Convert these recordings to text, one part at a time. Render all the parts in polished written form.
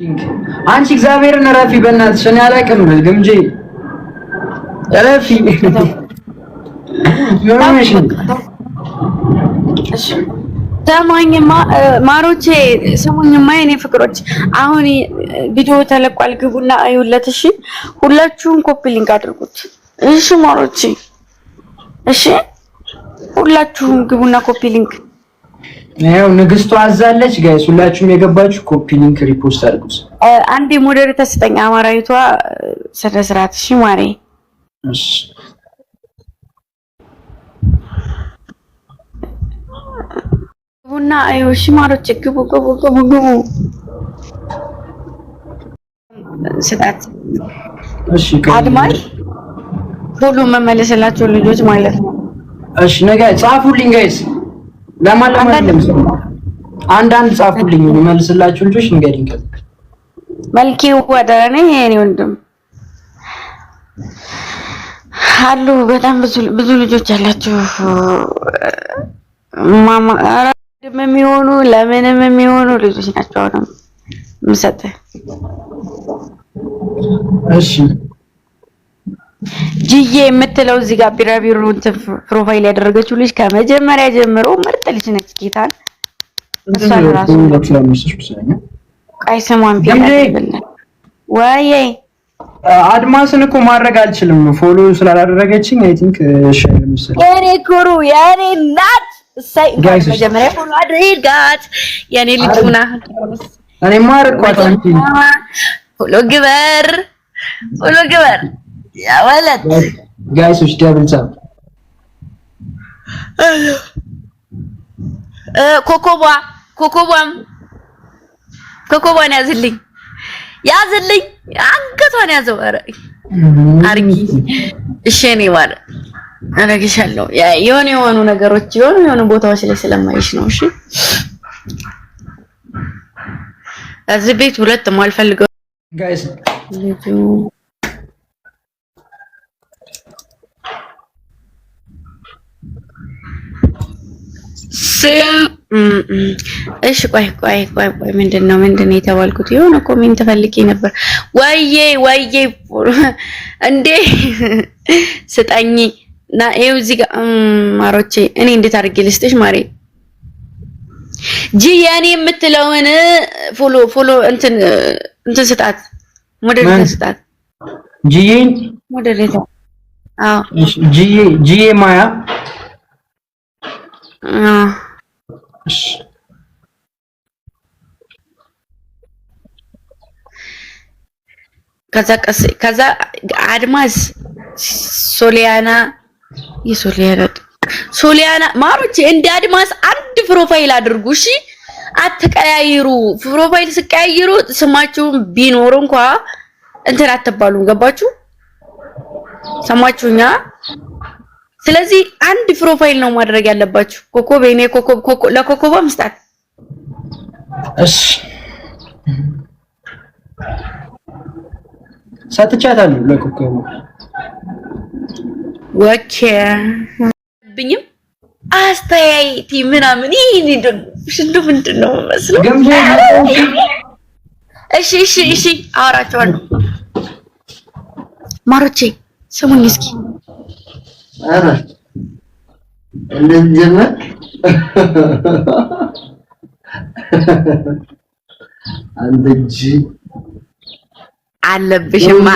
አንቺ እግዚአብሔርን ረፊ በእናትሽ እኔ አላውቅም ግምጄ ረፊ ሰማኝማ ማሮቼ ሰማኝማ የኔ ፍቅሮች አሁን ቪዲዮ ተለቋል ግቡና አዩለት እሺ ሁላችሁም ኮፒ ሊንክ አድርጉት እሺ ማሮቼ እሺ ሁላችሁም ግቡና ኮፒ ሊንክ ያው ንግስቱ አዛለች ጋይስ ሁላችሁም የገባችሁ ኮፒ ሊንክ ሪፖስት አድርጉት አንዴ ሞዴሬተር ተስተኛ አማራይቷ ሰደስራት እሺ ማሬ እሺ ቡና አዩ እሺ ማሮቼ ግቡ ስጣት እሺ አድማጭ ሁሉም መመለስላችሁ ልጆች ማለት ነው እሺ ነገ ጻፉልኝ ጋይስ ለማለማለም አንዳንድ ጻፉልኝ መልስላችሁ ልጆች ንገሪኝ መልኪው ወደኔ የኔ ወንድም አሉ በጣም ብዙ ልጆች አላችሁ ማማ አራድም የሚሆኑ ለምንም የሚሆኑ ልጆች ናቸው አሁን ምሰጠ እሺ ጂዬ የምትለው እዚህ ጋር ቢራቢሮ እንትን ፕሮፋይል ያደረገችው ልጅ ከመጀመሪያ ጀምሮ ምርጥ ልጅ ነች ጌታን እሷን ራሱ ቀይሰማን ቢያደርግልኝ ወይ አድማስን እኮ ማድረግ አልችልም ፎሎ ስላላደረገችኝ አይ ቲንክ ሼር መስል የኔ ኩሩ የኔ ናት ሳይ መጀመሪያ ፎሎ አድርጋት የኔ ልጅ ሆና እኔ ማርኳት አንቺ ፎሎ ግበር ያ ወለድ ጋይሶች ደብል ታፕ ኮኮቧን ያዝልኝ አንገቷን ያዘው ኧረ አርጊ እሺ እኔ ማለት አረግሻለሁ የሆኑ ነገሮች የሆኑ ቦታዎች ላይ ስለማይሽ ነው እሺ እዚህ ቤት ሁለት ማልፈልገው ጋይስ እሺ ቆይ ምንድነው የተባልኩት የሆነ ኮሜንት ፈልጌ ነበር ወይዬ እንዴ ስጣኝ ና ይኸው እዚህ ጋር ማሮቼ እኔ እንዴት አድርጌ ልስጥሽ ማሬ ጂያኔ የምትለውን ፎሎ እንትን ስጣት ሞዴሬተር ስጣት ጂዬን ሞዴሬተር አዎ ጂዬ ማያ ከዛ አድማስ ሶሊያና ማሮቼ እንደ አድማስ አንድ ፕሮፋይል አድርጉ እሺ አትቀያይሩ ፕሮፋይል ስቀያይሩ ስማችሁን ቢኖር እንኳን እንትን አትባሉም ገባችሁ ሰማችሁኛ ስለዚህ አንድ ፕሮፋይል ነው ማድረግ ያለባችሁ ኮኮብ እኔ ኮኮብ ለኮኮብ መስጣት እሺ ሰጥቻታለሁ ለኮኮብ ወኬ ብኝም አስተያየቲ ምናምን ይሄ ምንድነው መስሎ እሺ አወራቸዋለሁ ማሮቼ ስሙኝ እስኪ አረ እንደጀመ አንደጂ አለብሽማ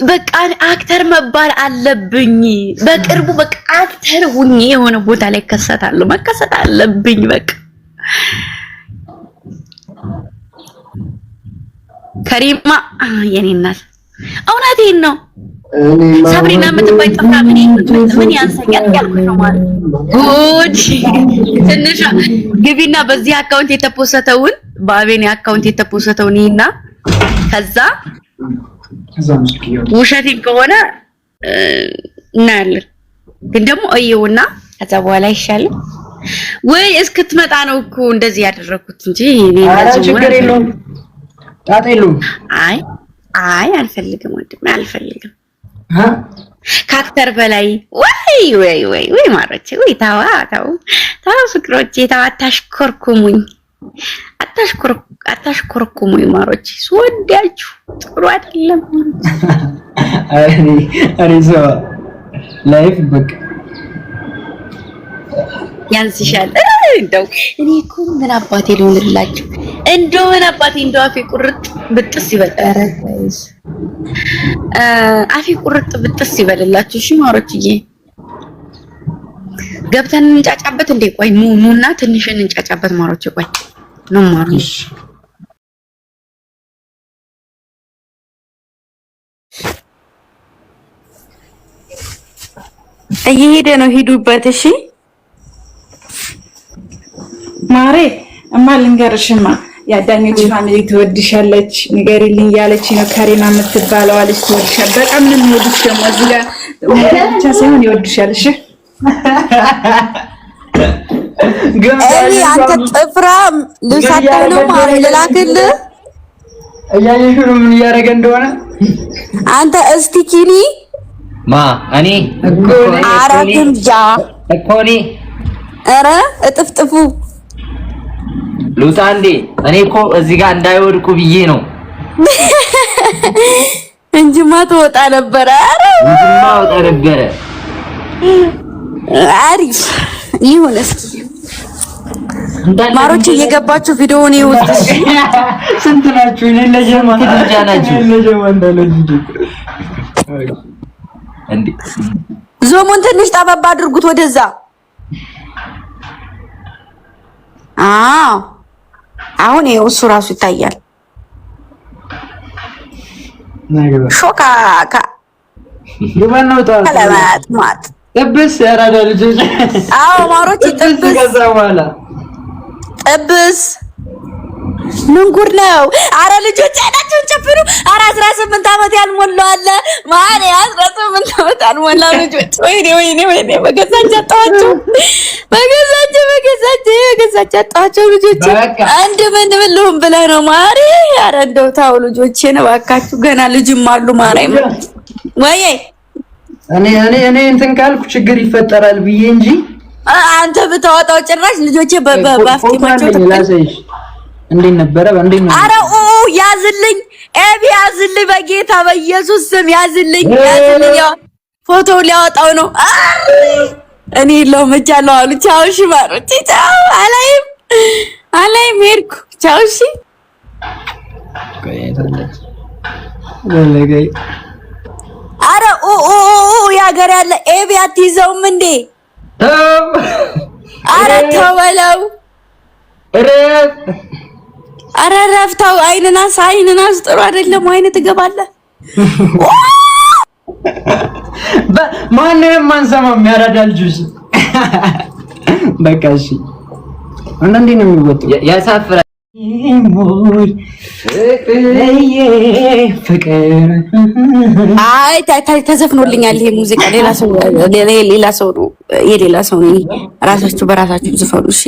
በቃ አክተር መባል አለብኝ በቅርቡ በቃ አክተር ሁኜ የሆነ ቦታ ላይ መከሰት አለብኝ በቃ ከሪማ የኔ እናት እውነቴን ነው ሳብሪና የምትባይ ጠፍታ ምን ያንሰኛል ያልኩሽ ነው ማለት ጉድ ትንሽ ግቢና በዚህ አካውንት የተፖሰተውን በአቤኔ አካውንት የተፖሰተውን ይና ከዛ ውሸቴን ከሆነ እናያለን ግን ደግሞ እየውና ከዛ በኋላ ይሻላል ወይ እስክትመጣ ነው እኮ እንደዚህ ያደረኩት እንጂ እኔ ችግር የለውም ጣጣ የለውም አይ አልፈልግም ወንድሜ አልፈልግም ካክተር በላይ ወይ ማሮቼ ወይ ታዋ ፍቅሮቼ ታዋ አታሽኮርኩሙኝ ማሮቼ ስወዳችሁ ጥሩ አይደለም። አሬ ሰው ላይፍ በቃ ያንስሻል። እንደው እኔ እኮ ምን አባቴ ልሆንላችሁ? እንደው አፌ ቁርጥ ብጥስ ይበል። ኧረ አፌ ቁርጥ ብጥስ ይበልላችሁ። እሺ ማሮችዬ ገብተን እንጫጫበት እንዴ? ቆይ ኑና ትንሽን እንጫጫበት ማሮች። ቆይ ነው ማሮች እየሄደ ነው። ሂዱበት። እሺ ማሬ እማ ልንገርሽማ ያዳኞች ፋሚሊ ትወድሻለች ንገሪልኝ ያለች ነው። ካሪና የምትባለው አለች ትወድሻለች። በጣም ነው የሚወድሽ ደግሞ እዚህ ጋር ብቻ ሳይሆን ይወድሻል። እሺ እኔ አንተ ጥፍራ ልሳተው ነው ማሬ ልላክልህ። እያየሽ ነው ምን እያደረገ እንደሆነ አንተ እስቲኪኒ እኔ አራትም ጃ እኮኔ ኧረ እጥፍጥፉ ሉጣ እንዴ እኔ እኮ እዚህ ጋር እንዳይወድቁ ብዬ ነው እንጂማ ትወጣ ነበር። ኧረ እንጂማ ወጣ ነበር። አሪፍ ይሁን። እስኪ ማሮች እየገባችሁ ቪዲዮውን ይውጡ። ስንት ናችሁ? እኔ ለጀማ ናችሁ ለጀማ እንደለዚህ እንዴ ዞሙን ትንሽ ጠበብ አድርጉት ወደዛ። አሁን ይኸው እሱ ራሱ ይታያል። ሾካካ ይባናው ለማት ማት ጥብስ ያራዳ ልጆች ማሮች ጥብስ ከዛ በኋላ ጥብስ ምን ጉድ ነው? አረ ልጆች አይናችሁን ጨፍሩ። 18 ዓመት ያልሞላው አለ ማን 18 ዓመት ያልሞላው ልጆች ወይኔ በገዛች አጣዋቸው አጣዋቸው ልጆች አንድ ምን ብለውም ብለህ ነው ማሪ። አረ እንደው ታው ልጆቼ ነው እባካችሁ ገና ልጅም አሉ ማርያም ወይ እኔ እንትን ካልኩ ችግር ይፈጠራል ብዬ እንጂ አንተ ብታወጣው ጭራሽ ልጆቼ በአፍጢማቸው ተላሰይሽ እንዴት ነበረ? እንዴት ነው? አረ ያዝልኝ ኤቢ ያዝልኝ፣ በጌታ በኢየሱስ ስም ያዝልኝ። ያው ፎቶ ሊያወጣው ነው። እኔ ለምቻለሁ አሉ። ቻው እሺ ማሮቼ ቻው። አላይም ሄድኩ። ቻው እሺ። አረ ያገር ያለ ኤቢ አትይዘውም እንዴ? አረ ተው በለው። አረ ረፍታው አይንናስ ጥሩ አይደለም። አይን ትገባለህ። ማንንም ማንሰማም ያራዳ ልጅ በቃ እሺ። አንዳንዴ ነው የሚወጣው ያሳፍራል። ፍቅር አይ ተዘፍኖልኛል ይሄ ሙዚቃ። ሌላ ሰው ነው የሌላ ሰው ነው። ራሳችሁ በራሳችሁ ዝፈኑ እሺ።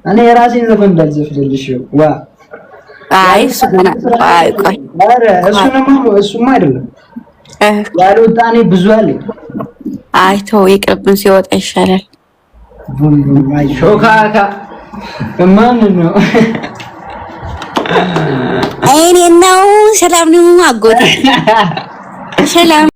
እኔ የራሴን ዘፈን እንዳልዘፍንልሽ ዋ አይ ሱና አይ ቆይ አረ እሱማ አይደለም ያልወጣ እኔ ብዙ አለኝ። አይ ተው ይቅርብን፣ ሲወጣ ይሻላል። ሾካካ ከማን ነው? እኔ ነው ሰላም ነው አጎቴ ሰላም